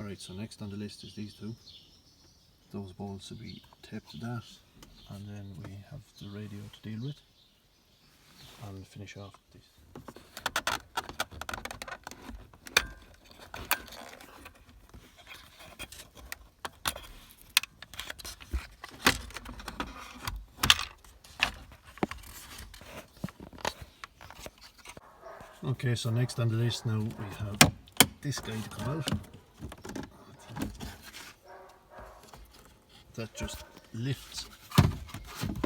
Alright, so next on the list is these two. Those bolts will be taped to that, and then we have the radio to deal with, and finish off this. Okay, so next on the list now we have this guy to come out. That just lifts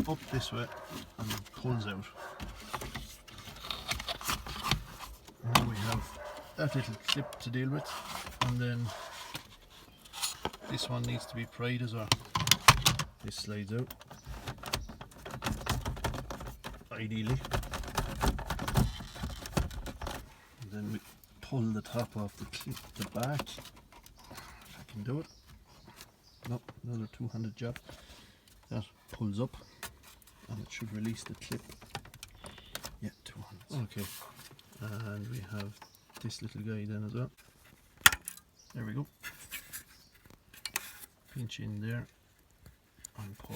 up this way and pulls out. Now we have that little clip to deal with, and then this one needs to be pried as well. This slides out, ideally. Then we pull the top off the clip, the back, if I can do it. Nope, another two-handed job. That pulls up and it should release the clip. Yeah, two-handed. Okay, and we have this little guy then as well. There we go. Pinch in there and pull.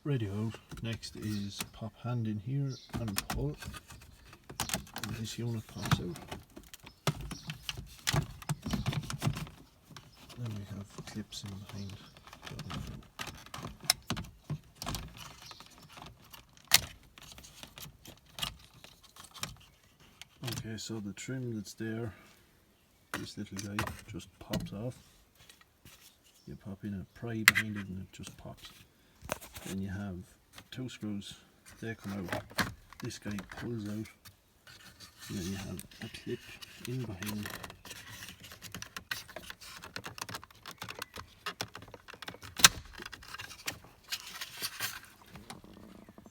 Radio out. Next is pop hand in here and pull. And this unit pops out. Then we have clips in behind. Okay, so the trim that's there, this little guy just pops off. You pop in a pry behind it and it just pops. Then you have two screws, they come out. This guy pulls out. Then you have a clip in behind.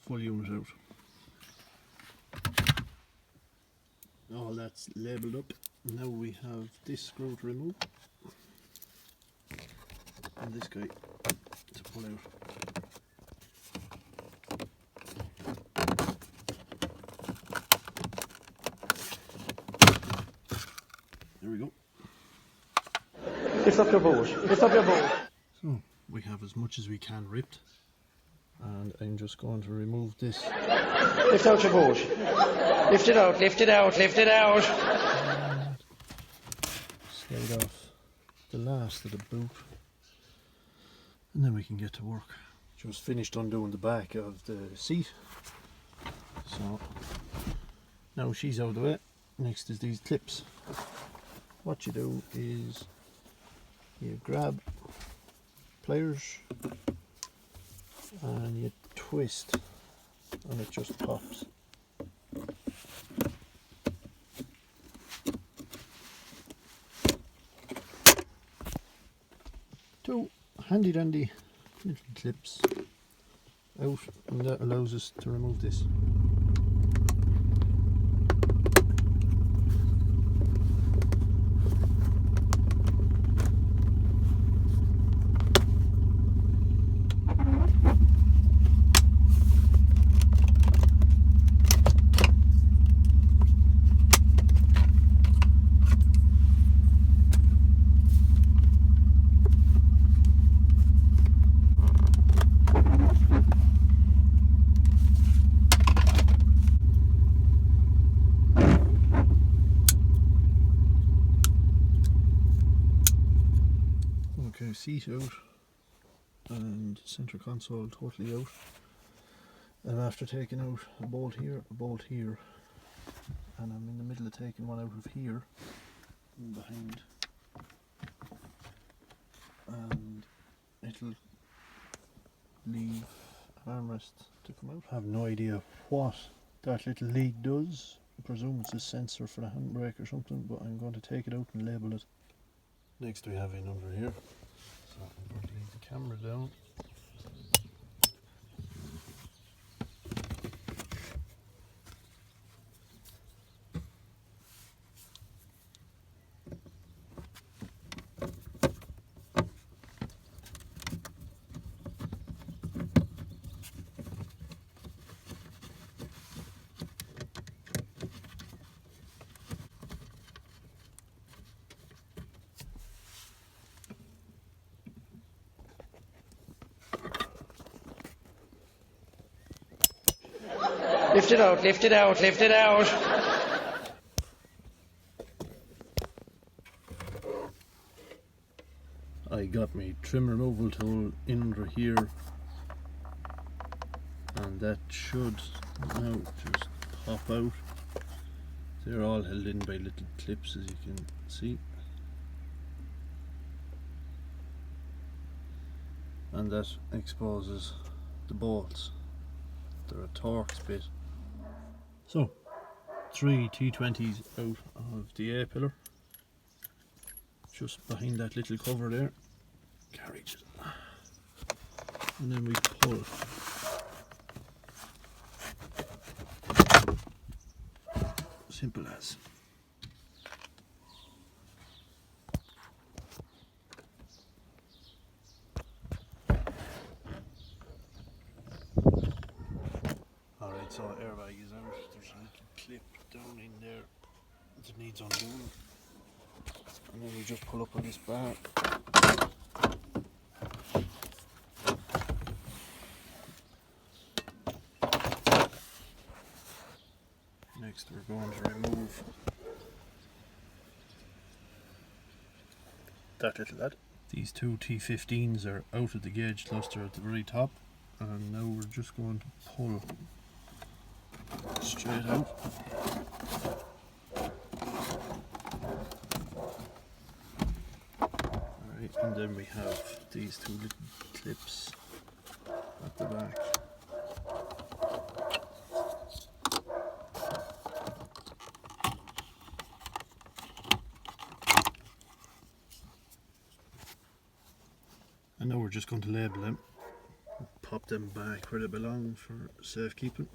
Full unit out. All that's labelled up. Now we have this screw to remove and this guy to pull out. There we go. Lift up your boat. Lift up your boat. So we have as much as we can ripped, and I'm just going to remove this. Lift out your boat. Lift it out, lift it out, lift it out. And slide off the last of the boot, and then we can get to work. Just finished undoing the back of the seat, so now she's out of the way. Next is these clips. What you do is you grab pliers and you twist and it just pops. Two handy dandy little clips out, and that allows us to remove this. Okay, seat out and centre console totally out, and after taking out a bolt here, and I'm in the middle of taking one out of here and behind, and it'll leave an armrest to come out. I have no idea what that little lead does. I presume it's a sensor for the handbrake or something, but I'm going to take it out and label it. Next we have in under here, so I'm going to leave the camera down. Lift it out, lift it out, lift it out. I got my trim removal tool in under here, and that should now just pop out. They're all held in by little clips, as you can see, and that exposes the bolts. They're a Torx bit. So 3 T20s out of the A pillar, just behind that little cover there, carriage it, and then we pull. Simple as. Alright, so airbag is out. There's a little clip down in there that needs undoing, and then we just pull up on this bar. Next we're going to remove that little lad. These two T15s are out of the gauge cluster at the very top, and now we're just going to pull straight out. Alright, and then we have these two little clips at the back. And now we're just going to label them, pop them back where they belong for safekeeping.